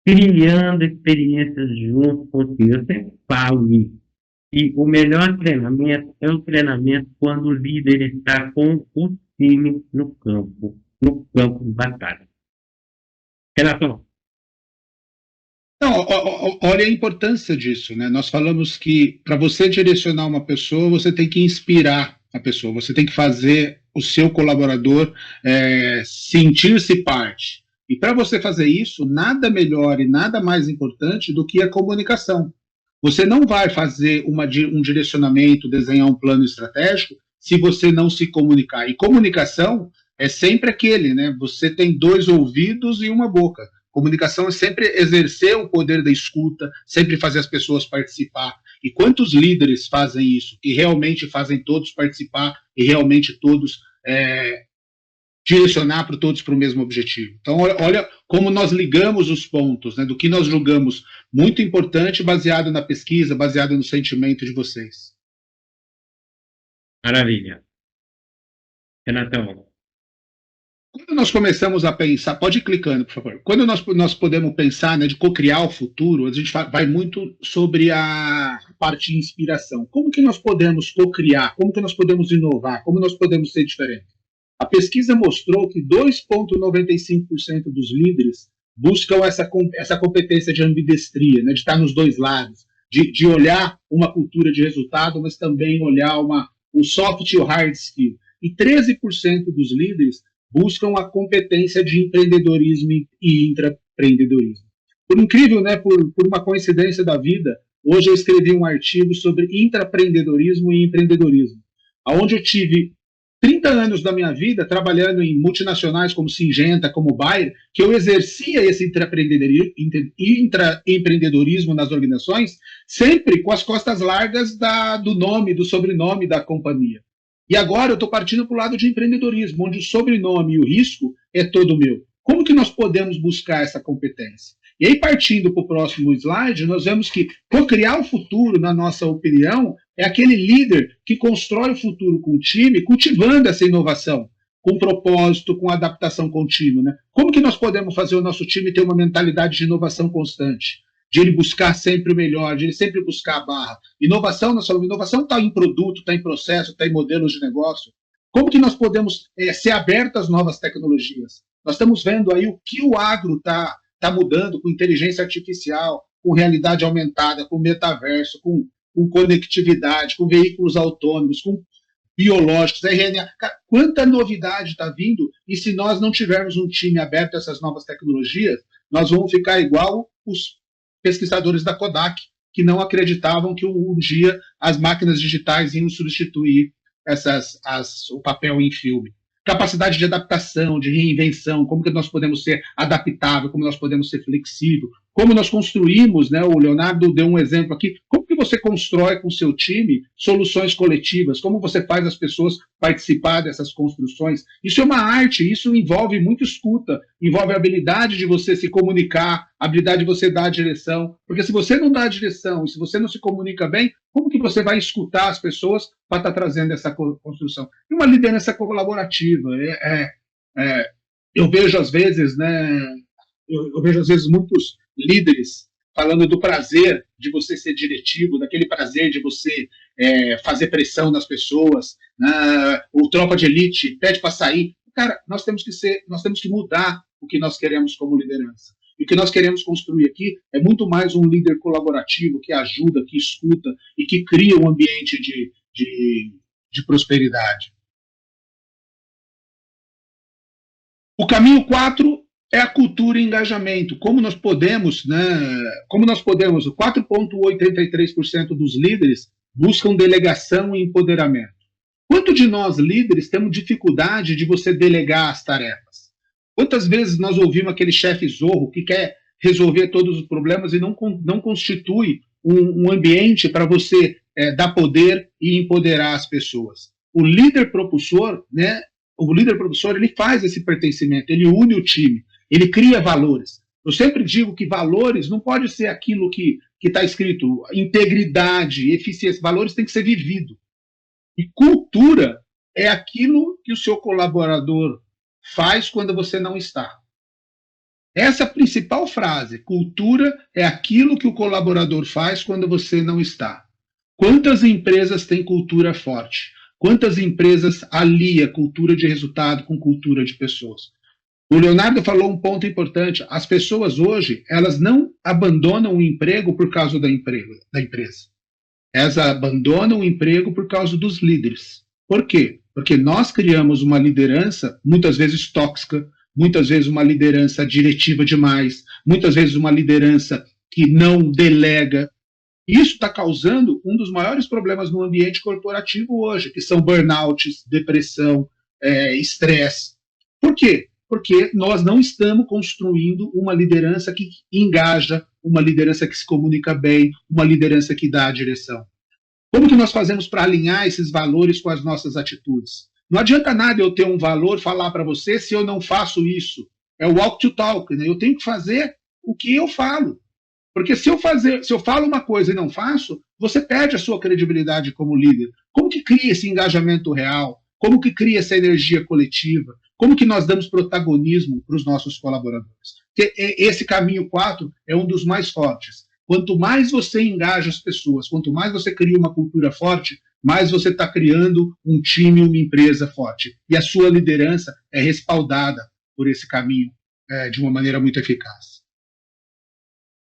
criando experiências junto contigo. Eu sempre falo isso. E o melhor treinamento é o treinamento quando o líder está com o time no campo de batalha. Renato, Não, olha a importância disso, né? Nós falamos que para você direcionar uma pessoa, você tem que inspirar a pessoa, você tem que fazer o seu colaborador sentir-se parte. E para você fazer isso, nada melhor e nada mais importante do que a comunicação. Você não vai fazer um direcionamento, desenhar um plano estratégico, se você não se comunicar. E comunicação é sempre aquele, né? Você tem dois ouvidos e uma boca. Comunicação é sempre exercer o poder da escuta, sempre fazer as pessoas participar. E quantos líderes fazem isso? E realmente fazem todos participar e realmente todos direcionar para todos para o mesmo objetivo. Então, olha como nós ligamos os pontos, né, do que nós julgamos muito importante, baseado na pesquisa, baseado no sentimento de vocês. maravilha. Renatão, Quando nós começamos a pensar, pode ir clicando, por favor. Quando nós podemos pensar, né, de co-criar o futuro, a gente vai muito sobre a parte de inspiração. Como que nós podemos co-criar? Como que nós podemos inovar? Como nós podemos ser diferentes? A pesquisa mostrou que 2,95% dos líderes buscam essa competência de ambidestria, né, de estar nos dois lados, de olhar uma cultura de resultado, mas também olhar o soft e o hard skill. E 13% dos líderes buscam a competência de empreendedorismo e intraempreendedorismo. Por incrível, né, por uma coincidência da vida, hoje eu escrevi um artigo sobre intraempreendedorismo e empreendedorismo, onde eu tive 30 anos da minha vida trabalhando em multinacionais como Syngenta, como Bayer, que eu exercia esse intraempreendedorismo nas organizações, sempre com as costas largas do nome, do sobrenome da companhia. E agora eu estou partindo para o lado de empreendedorismo, onde o sobrenome e o risco é todo meu. Como que nós podemos buscar essa competência? E aí, partindo para o próximo slide, nós vemos que co-criar o futuro, na nossa opinião, é aquele líder que constrói o futuro com o time, cultivando essa inovação, com propósito, com adaptação contínua. Né? Como que nós podemos fazer o nosso time ter uma mentalidade de inovação constante? De ele buscar sempre o melhor, de ele sempre buscar a barra. Inovação, nós falamos, inovação está em produto, está em processo, está em modelos de negócio. Como que nós podemos ser abertos às novas tecnologias? Nós estamos vendo aí o que o agro está mudando com inteligência artificial, com realidade aumentada, com metaverso, com conectividade, com veículos autônomos, com biológicos, RNA. Quanta novidade está vindo, e se nós não tivermos um time aberto a essas novas tecnologias, nós vamos ficar igual os pesquisadores da Kodak, que não acreditavam que um dia as máquinas digitais iam substituir o papel em filme. Capacidade de adaptação, de reinvenção, como que nós podemos ser adaptável, como nós podemos ser flexível, como nós construímos, né, o Leonardo deu um exemplo aqui, como que você constrói com o seu time soluções coletivas, como você faz as pessoas participar dessas construções. Isso é uma arte, isso envolve muito escuta, envolve a habilidade de você se comunicar, a habilidade de você dar a direção, porque se você não dá a direção, se você não se comunica bem, como que você vai escutar as pessoas para estar trazendo essa construção? E uma liderança colaborativa. Eu vejo às vezes, né, eu vejo às vezes muitos líderes falando do prazer de você ser diretivo, daquele prazer de você fazer pressão nas pessoas, né? O tropa de elite pede para sair. Cara, nós temos que mudar o que nós queremos como liderança. E o que nós queremos construir aqui é muito mais um líder colaborativo que ajuda, que escuta e que cria um ambiente de prosperidade. O caminho 4 é a cultura e engajamento. Como nós podemos, né? Como nós podemos, 4,83% dos líderes buscam delegação e empoderamento. Quanto de nós, líderes, temos dificuldade de você delegar as tarefas? Quantas vezes nós ouvimos aquele chefe zorro que quer resolver todos os problemas e não constitui um ambiente para você dar poder e empoderar as pessoas? O líder propulsor, né? O líder propulsor, ele faz esse pertencimento, ele une o time, ele cria valores. Eu sempre digo que valores não pode ser aquilo que está escrito, integridade, eficiência. Valores tem que ser vivido. E cultura é aquilo que o seu colaborador faz quando você não está. Essa é a principal frase. Cultura é aquilo que o colaborador faz quando você não está. Quantas empresas têm cultura forte? Quantas empresas alia cultura de resultado com cultura de pessoas? O Leonardo falou um ponto importante. As pessoas hoje, elas não abandonam o emprego por causa da empresa. Elas abandonam o emprego por causa dos líderes. Por quê? Porque nós criamos uma liderança, muitas vezes tóxica, muitas vezes uma liderança diretiva demais, muitas vezes uma liderança que não delega. Isso está causando um dos maiores problemas no ambiente corporativo hoje, que são burnouts, depressão, estresse. Por quê? Porque nós não estamos construindo uma liderança que engaja, uma liderança que se comunica bem, uma liderança que dá a direção. Como que nós fazemos para alinhar esses valores com as nossas atitudes? Não adianta nada eu ter um valor, falar para você, se eu não faço isso. É o walk to talk, né? Eu tenho que fazer o que eu falo. Porque se eu falo uma coisa e não faço, você perde a sua credibilidade como líder. Como que cria esse engajamento real? Como que cria essa energia coletiva? Como que nós damos protagonismo para os nossos colaboradores? Porque esse caminho 4 é um dos mais fortes. Quanto mais você engaja as pessoas, quanto mais você cria uma cultura forte, mais você está criando um time, uma empresa forte. E a sua liderança é respaldada por esse caminho de uma maneira muito eficaz.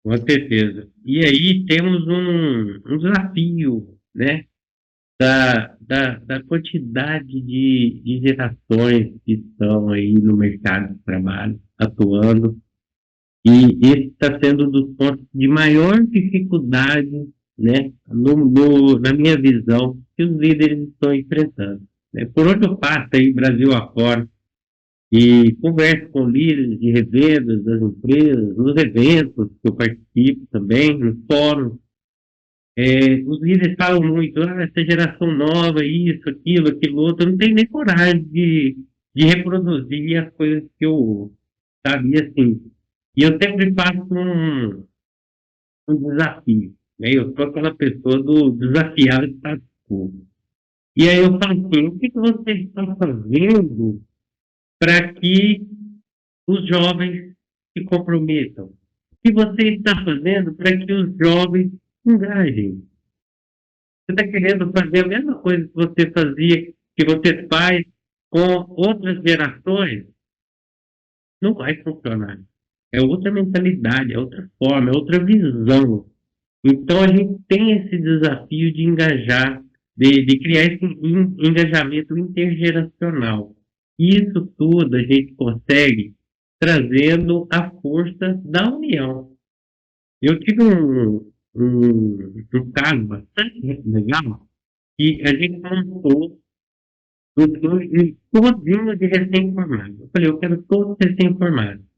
Com certeza. E aí temos um desafio, né? Da quantidade de gerações que estão aí no mercado de trabalho, atuando, e esse está sendo um dos pontos de maior dificuldade, né, na minha visão, que os líderes estão enfrentando. Né? Por onde eu passo aí, Brasil afora, e converso com líderes de revendas das empresas, nos eventos que eu participo também, nos fóruns, os líderes falam muito, essa geração nova, isso, aquilo outro, eu não tenho nem coragem de reproduzir as coisas que eu ouço, sabe? E assim, E eu sempre faço um desafio, né? Eu sou aquela pessoa do desafiar o status quo. E aí eu falo assim, o que que você está fazendo para que os jovens se comprometam? O que você está fazendo para que os jovens se engajem? Você está querendo fazer a mesma coisa que você fazia, que você faz com outras gerações? Não vai funcionar. É outra mentalidade, é outra forma, é outra visão. Então a gente tem esse desafio de engajar, de criar esse engajamento intergeracional. Isso tudo a gente consegue trazendo a força da união. Eu tive um caso bastante legal que a gente montou todinho de recém-formado. Eu falei, eu quero todos recém-formados.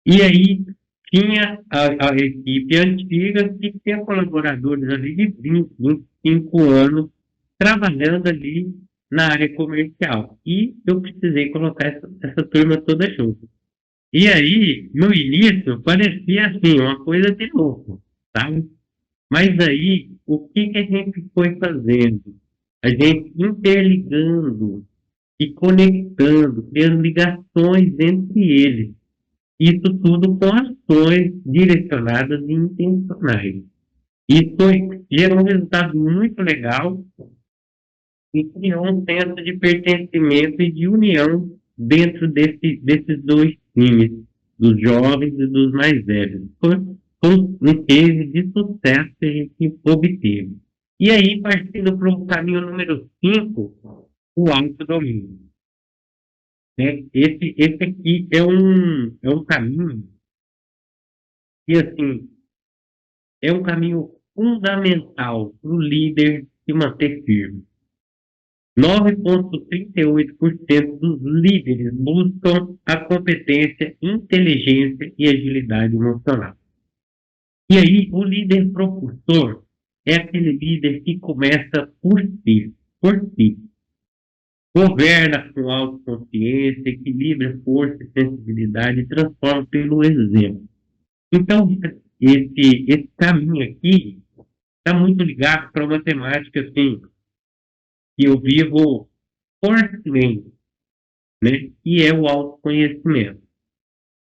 E aí tinha a equipe antiga que tinha colaboradores ali de 20, 25 anos trabalhando ali na área comercial. E eu precisei colocar essa turma toda junto. E aí, no início, parecia assim, uma coisa de louco, sabe? Mas aí, o que que a gente foi fazendo? A gente interligando e conectando, criando ligações entre eles. Isso tudo com ações direcionadas e intencionais. Isso gerou um resultado muito legal e criou um senso de pertencimento e de união dentro desses dois times, dos jovens e dos mais velhos. Foi um case de sucesso que a gente obteve. E aí, partindo para o caminho número 5, o autodomínio. Né? Esse aqui é um caminho que, assim, é um caminho fundamental para o líder se manter firme. 9,38% dos líderes buscam a competência, inteligência e agilidade emocional. E aí, o líder propulsor é aquele líder que começa por si. Governa com autoconsciência, equilibra força e sensibilidade e transforma pelo exemplo. Então, esse caminho aqui está muito ligado para uma temática assim, que eu vivo fortemente, né? Que é o autoconhecimento.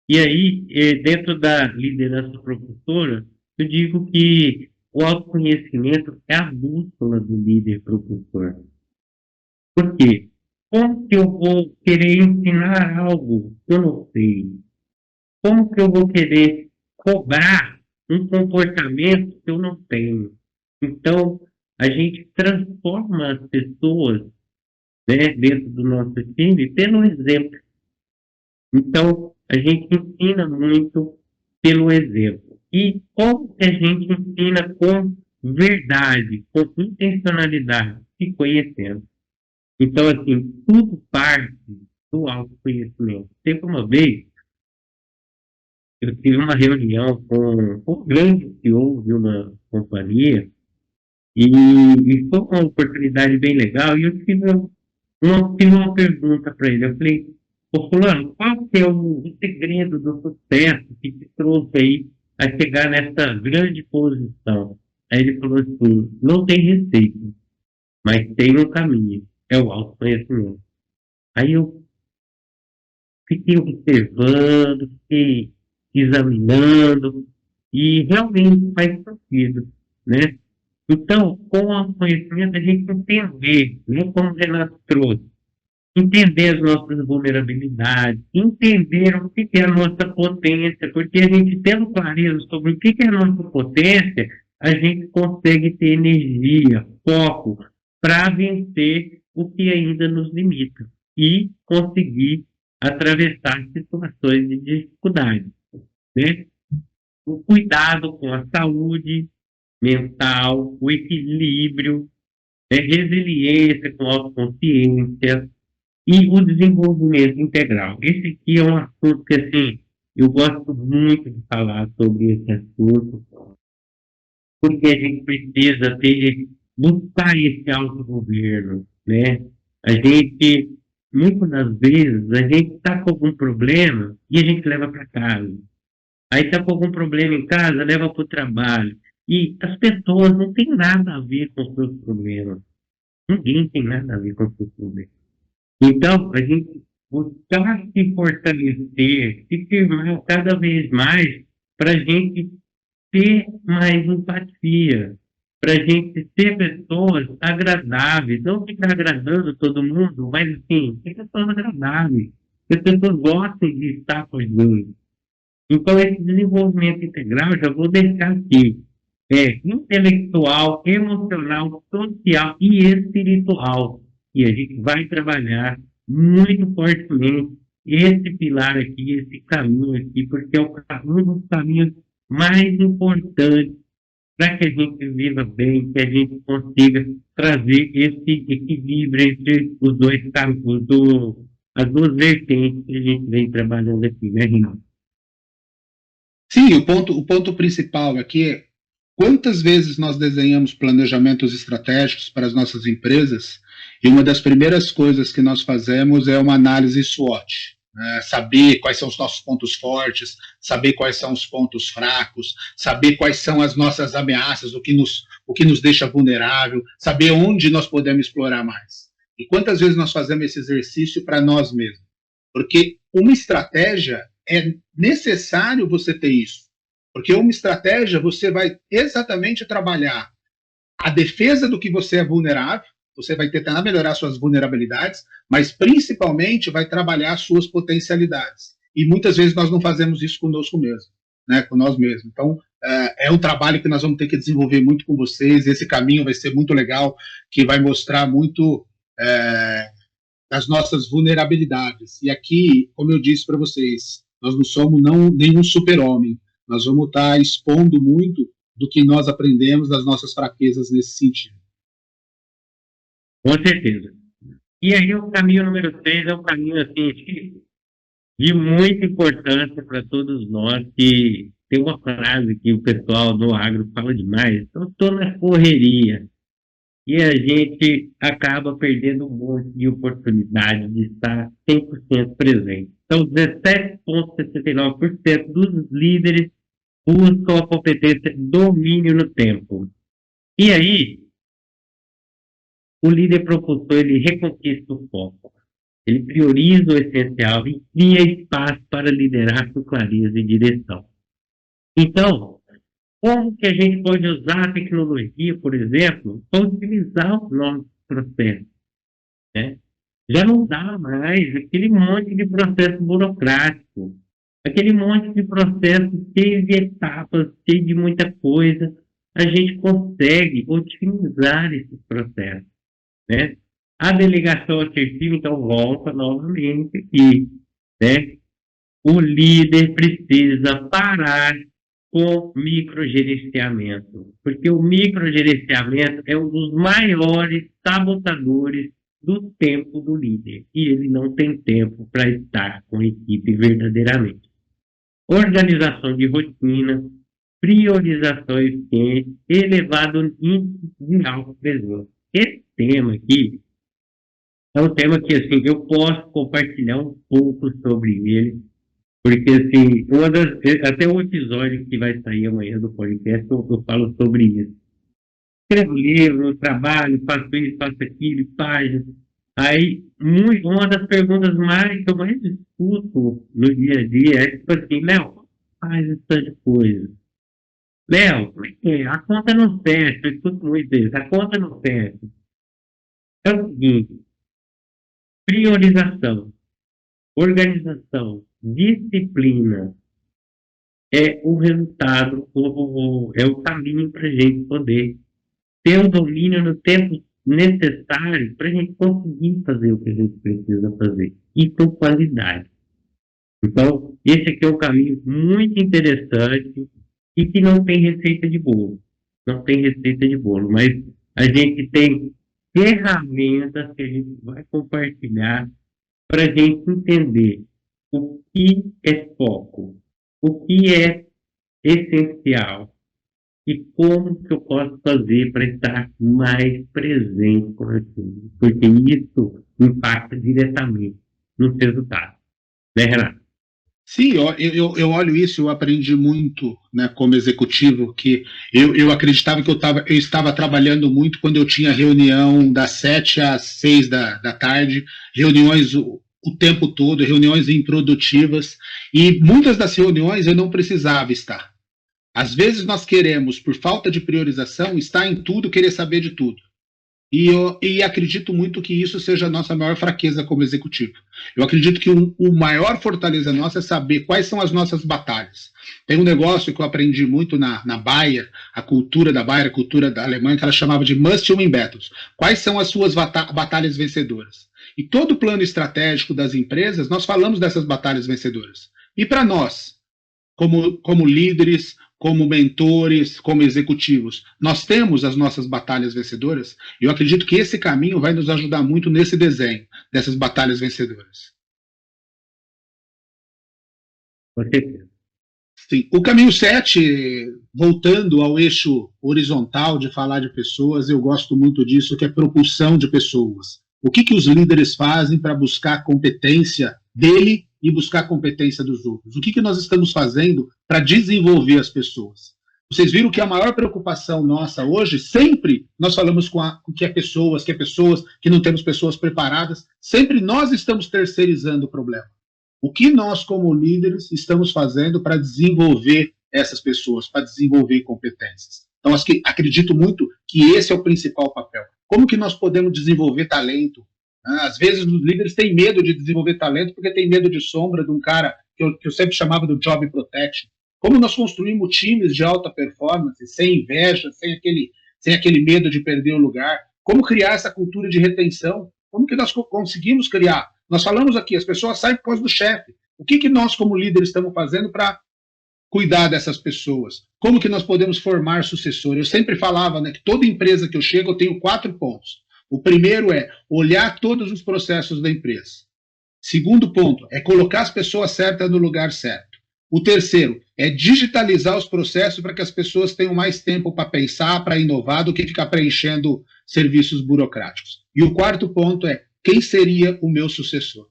E aí, dentro da liderança propulsora, eu digo que o autoconhecimento é a bússola do líder propulsor. Por quê? Como que eu vou querer ensinar algo que eu não sei? Como que eu vou querer cobrar um comportamento que eu não tenho? Então, a gente transforma as pessoas, né, dentro do nosso time pelo exemplo. Então, a gente ensina muito pelo exemplo. E como que a gente ensina com verdade, com intencionalidade, se conhecendo? Então, assim, tudo parte do autoconhecimento. Teve uma vez, eu tive uma reunião com um grande CEO de uma companhia e, e foi uma oportunidade bem legal e eu fiz uma pergunta para ele. Eu falei, ô fulano, qual que é o segredo do sucesso que te trouxe aí a chegar nessa grande posição? Aí ele falou assim, não tem receita, mas tem um caminho, é o autoconhecimento. Aí eu fiquei observando, fiquei examinando, e realmente faz sentido, né? Então, com o conhecimento, a gente entender, né, como o Renato trouxe, entender as nossas vulnerabilidades, entender o que é a nossa potência, porque a gente tendo clareza sobre o que é a nossa potência, a gente consegue ter energia, foco, para vencer o que ainda nos limita e conseguir atravessar situações de dificuldade, né? O cuidado com a saúde mental, o equilíbrio, resiliência com autoconsciência, e o desenvolvimento integral. Esse aqui é um assunto que, assim, eu gosto muito de falar sobre esse assunto, porque a gente precisa buscar esse autogoverno, né? A gente, muitas das vezes, a gente está com algum problema e a gente leva para casa. Aí está com algum problema em casa, leva para o trabalho. E as pessoas não têm nada a ver com os seus problemas. Ninguém tem nada a ver com os seus problemas. Então, a gente buscar se fortalecer, se firmar cada vez mais para a gente ter mais empatia, para a gente ser pessoas agradáveis, não ficar agradando todo mundo, mas assim, ser pessoas agradáveis, que as pessoas gostem de estar com a gente. Então, esse desenvolvimento integral, já vou deixar aqui, é intelectual, emocional, social e espiritual. E a gente vai trabalhar muito fortemente esse pilar aqui, esse caminho aqui, porque é um dos caminhos mais importantes para que a gente viva bem, que a gente consiga trazer esse equilíbrio entre os dois caminhos, as duas vertentes que a gente vem trabalhando aqui, né, Rinaldo? Sim, o ponto principal aqui é quantas vezes nós desenhamos planejamentos estratégicos para as nossas empresas e uma das primeiras coisas que nós fazemos é uma análise SWOT, né? Saber quais são os nossos pontos fortes, saber quais são os pontos fracos, saber quais são as nossas ameaças, o que nos deixa vulnerável, saber onde nós podemos explorar mais. E quantas vezes nós fazemos esse exercício para nós mesmos? Porque uma estratégia é necessário você ter isso. Porque uma estratégia você vai exatamente trabalhar a defesa do que você é vulnerável, você vai tentar melhorar suas vulnerabilidades, mas principalmente vai trabalhar suas potencialidades. E muitas vezes nós não fazemos isso conosco mesmo, né, com nós mesmos. Então, é um trabalho que nós vamos ter que desenvolver muito com vocês. Esse caminho vai ser muito legal, que vai mostrar muito das nossas vulnerabilidades. E aqui, como eu disse para vocês, nós não somos nenhum super-homem. Nós vamos estar expondo muito do que nós aprendemos das nossas fraquezas nesse sentido. Com certeza. E aí o caminho número 6 é um caminho assim, de muita importância para todos nós, que tem uma frase que o pessoal do agro fala demais, eu estou na correria, e a gente acaba perdendo um monte de oportunidade de estar 100% presente. Então, 17,69% dos líderes buscam a competência domínio no tempo. E aí, o líder propulsor, ele reconquista o foco. Ele prioriza o essencial e cria espaço para liderar com clareza e direção. Então, como que a gente pode usar a tecnologia, por exemplo, para otimizar os nossos processos? Né? Já não dá mais aquele monte de processo burocrático, aquele monte de processo cheio de etapas, cheio de muita coisa. A gente consegue otimizar esses processos. Né? A delegação assertiva, então, volta novamente aqui. Né? O líder precisa parar com microgerenciamento, porque o microgerenciamento é um dos maiores sabotadores do tempo do líder, e ele não tem tempo para estar com a equipe verdadeiramente. Organização de rotina, priorização eficiente, elevado índice de autopresença. Esse tema aqui é um tema que, assim, eu posso compartilhar um pouco sobre ele, porque, assim, até o episódio que vai sair amanhã do podcast, eu falo sobre isso. Escrevo livro, trabalho, faço isso, faço aquilo, páginas. Aí, uma das perguntas que eu mais discuto no dia a dia é, tipo assim, Léo, faz essa coisa. Léo, a conta não fecha, eu escuto muito isso, a conta não fecha. É o seguinte, priorização, organização, disciplina é o resultado, é o caminho para a gente poder ter um domínio no tempo necessário para a gente conseguir fazer o que a gente precisa fazer e com qualidade. Então, esse aqui é um caminho muito interessante e que não tem receita de bolo. Não tem receita de bolo, mas a gente tem ferramentas que a gente vai compartilhar para a gente entender o que é foco, o que é essencial e como que eu posso fazer para estar mais presente com aquilo, porque isso impacta diretamente nos resultados. Né, Renato? Sim, eu olho isso, eu aprendi muito, né, como executivo, que eu acreditava que eu estava trabalhando muito quando eu tinha reunião das 7 às 6 da tarde, reuniões o tempo todo, reuniões improdutivas, e muitas das reuniões eu não precisava estar. Às vezes nós queremos, por falta de priorização, estar em tudo, querer saber de tudo. E acredito muito que isso seja a nossa maior fraqueza como executivo. Eu acredito que o maior fortaleza nossa é saber quais são as nossas batalhas. Tem um negócio que eu aprendi muito na Bayer, a cultura da Bayer, a cultura da Alemanha, que ela chamava de must-win battles. Quais são as suas batalhas vencedoras? E todo o plano estratégico das empresas, nós falamos dessas batalhas vencedoras. E para nós, como líderes, como mentores, como executivos. Nós temos as nossas batalhas vencedoras e eu acredito que esse caminho vai nos ajudar muito nesse desenho dessas batalhas vencedoras. Com certeza. Sim. O caminho 7, voltando ao eixo horizontal de falar de pessoas, eu gosto muito disso, que é propulsão de pessoas. O que os líderes fazem para buscar a competência dele e buscar a competência dos outros? O que nós estamos fazendo para desenvolver as pessoas? Vocês viram que a maior preocupação nossa hoje, sempre nós falamos com que é pessoas, que não temos pessoas preparadas, sempre nós estamos terceirizando o problema. O que nós, como líderes, estamos fazendo para desenvolver essas pessoas, para desenvolver competências? Então, acredito muito que esse é o principal papel. Como que nós podemos desenvolver talento? Às vezes, os líderes têm medo de desenvolver talento porque tem medo de sombra de um cara que eu sempre chamava do job protection. Como nós construímos times de alta performance, sem inveja, sem aquele medo de perder o lugar? Como criar essa cultura de retenção? Como que nós conseguimos criar? Nós falamos aqui, as pessoas saem por causa do chefe. O que nós, como líderes, estamos fazendo para cuidar dessas pessoas? Como que nós podemos formar sucessores? Eu sempre falava, né, que toda empresa que eu chego, eu tenho 4 pontos. O primeiro é olhar todos os processos da empresa. Segundo ponto é colocar as pessoas certas no lugar certo. O terceiro é digitalizar os processos para que as pessoas tenham mais tempo para pensar, para inovar, do que ficar preenchendo serviços burocráticos. E o quarto ponto é quem seria o meu sucessor.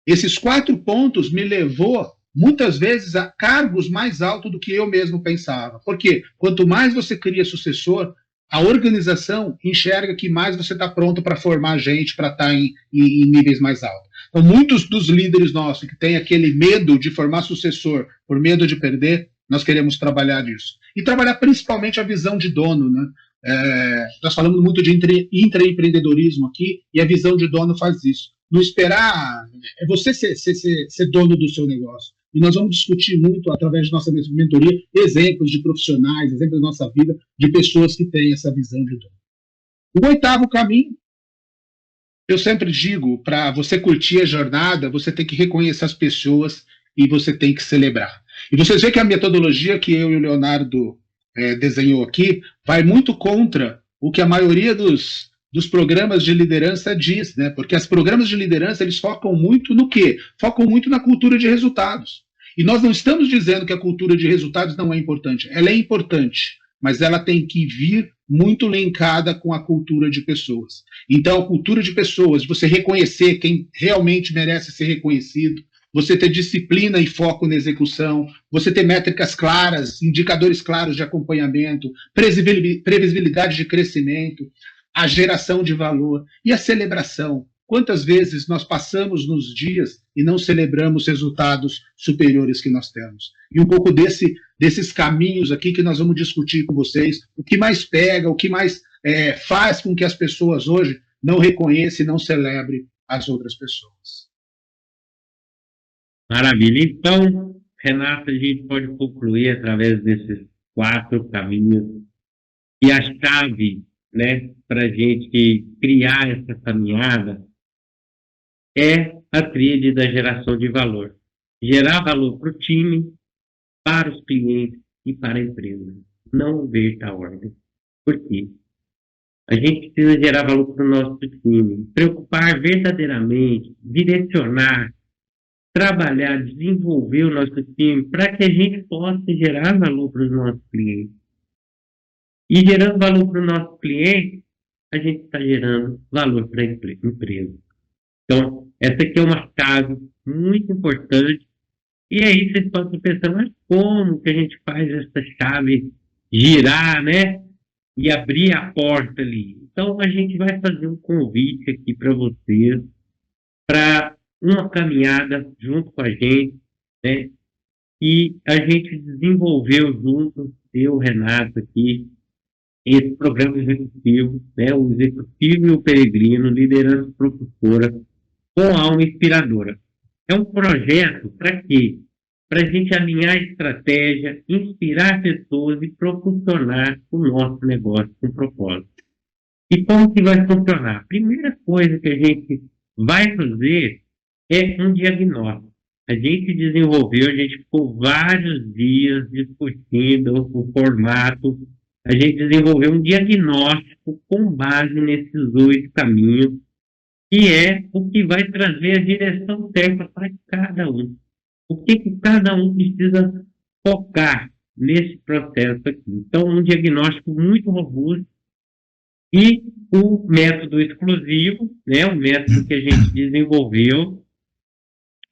Esses 4 pontos me levou muitas vezes a cargos mais altos do que eu mesmo pensava. Porque quanto mais você cria sucessor, a organização enxerga que mais você está pronto para formar gente, para estar em níveis mais altos. Então, muitos dos líderes nossos que têm aquele medo de formar sucessor por medo de perder, nós queremos trabalhar nisso. E trabalhar principalmente a visão de dono, né? Nós falamos muito de intraempreendedorismo aqui, e a visão de dono faz isso. Não esperar, é você ser dono do seu negócio. E nós vamos discutir muito, através de nossa mentoria, exemplos de profissionais, exemplos da nossa vida, de pessoas que têm essa visão de dono. O 8º caminho, eu sempre digo, para você curtir a jornada, você tem que reconhecer as pessoas e você tem que celebrar. E vocês veem que a metodologia que eu e o Leonardo desenhou aqui vai muito contra o que a maioria dos programas de liderança diz, né? Porque os programas de liderança, eles focam muito no quê? Focam muito na cultura de resultados. E nós não estamos dizendo que a cultura de resultados não é importante. Ela é importante, mas ela tem que vir muito linkada com a cultura de pessoas. Então, a cultura de pessoas, você reconhecer quem realmente merece ser reconhecido, você ter disciplina e foco na execução, você ter métricas claras, indicadores claros de acompanhamento, previsibilidade de crescimento, a geração de valor e a celebração. Quantas vezes nós passamos nos dias e não celebramos resultados superiores que nós temos? E um pouco desses caminhos aqui que nós vamos discutir com vocês, o que mais pega, o que mais faz com que as pessoas hoje não reconheçam e não celebrem as outras pessoas. Maravilha. Então, Renato, a gente pode concluir através desses 4 caminhos. E a chave, né, para a gente criar essa caminhada é a tríade da geração de valor. Gerar valor para o time, para os clientes e para a empresa. Não inverta a ordem. Por quê? A gente precisa gerar valor para o nosso time, preocupar verdadeiramente, direcionar, trabalhar, desenvolver o nosso time para que a gente possa gerar valor para os nossos clientes. E gerando valor para o nosso cliente, a gente está gerando valor para a empresa. Então, essa aqui é uma chave muito importante E aí vocês podem estar pensando, mas como que a gente faz essa chave girar, né? E abrir a porta ali. Então a gente vai fazer um convite aqui para vocês, para uma caminhada junto com a gente, né? E a gente desenvolveu juntos, eu, Renato aqui, esse programa executivo, né? O Executivo e o Peregrino, liderança propulsora, com alma inspiradora. É um projeto para quê? Para a gente alinhar a estratégia, inspirar pessoas e proporcionar o nosso negócio com propósito. E como que vai funcionar? A primeira coisa que a gente vai fazer é um diagnóstico. A gente desenvolveu, a gente ficou vários dias discutindo o formato, a gente desenvolveu um diagnóstico com base nesses 8 caminhos, que é o que vai trazer a direção técnica para cada um. O que, que cada um precisa focar nesse processo aqui. Então, um diagnóstico muito robusto e o método exclusivo, né, o método que a gente desenvolveu,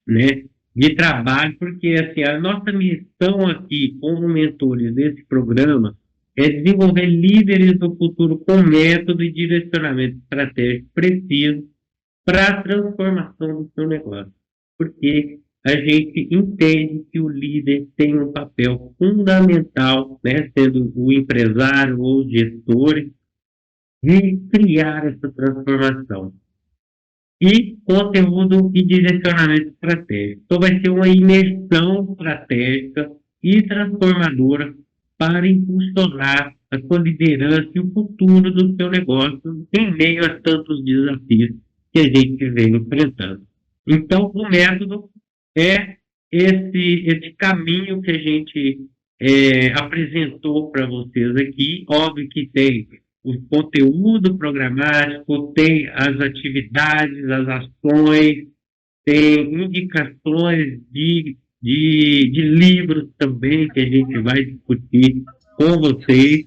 né, de trabalho, porque assim, a nossa missão aqui, como mentores desse programa, é desenvolver líderes do futuro com método e direcionamento estratégico preciso para a transformação do seu negócio. Porque a gente entende que o líder tem um papel fundamental, né, sendo o empresário ou o gestor, de criar essa transformação. E conteúdo e direcionamento estratégico. Então, vai ser uma imersão estratégica e transformadora para impulsionar a sua liderança e o futuro do seu negócio em meio a tantos desafios que a gente vem enfrentando. Então, o método é esse caminho que a gente apresentou para vocês aqui. Óbvio que tem o conteúdo programático, tem as atividades, as ações, tem indicações de livros também que a gente vai discutir com vocês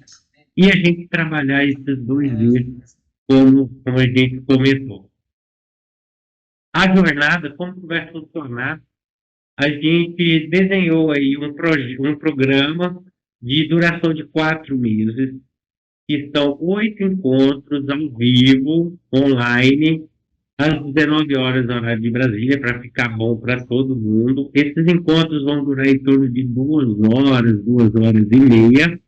e a gente trabalhar esses 2 eixos como a gente comentou. A jornada, como vai funcionar? A gente desenhou aí um programa de duração de 4 meses, que são 8 encontros ao vivo, online, às 19 horas, horário de Brasília, para ficar bom para todo mundo. Esses encontros vão durar em torno de 2 horas, 2 horas e meia.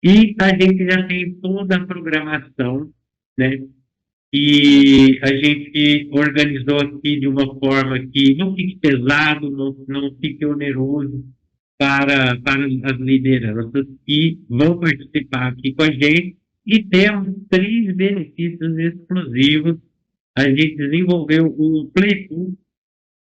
E a gente já tem toda a programação, né? E a gente organizou aqui de uma forma que não fique pesado, não fique oneroso para as lideranças que vão participar aqui com a gente. E temos 3 benefícios exclusivos. A gente desenvolveu um playbook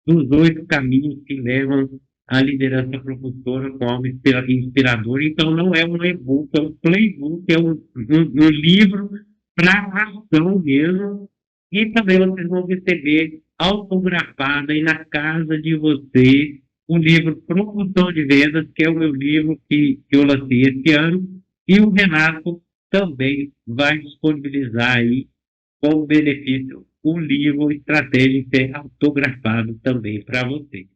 dos 8 caminhos que levam à liderança propulsora com alma inspiradora. Então, não é um e-book, é um playbook, é um livro para ação mesmo. E também vocês vão receber autografado aí na casa de vocês o livro Propulsão de Vendas, que é o meu livro que eu lancei esse ano. E o Renato também vai disponibilizar aí como benefício o livro Estratégia, que é autografado também para vocês.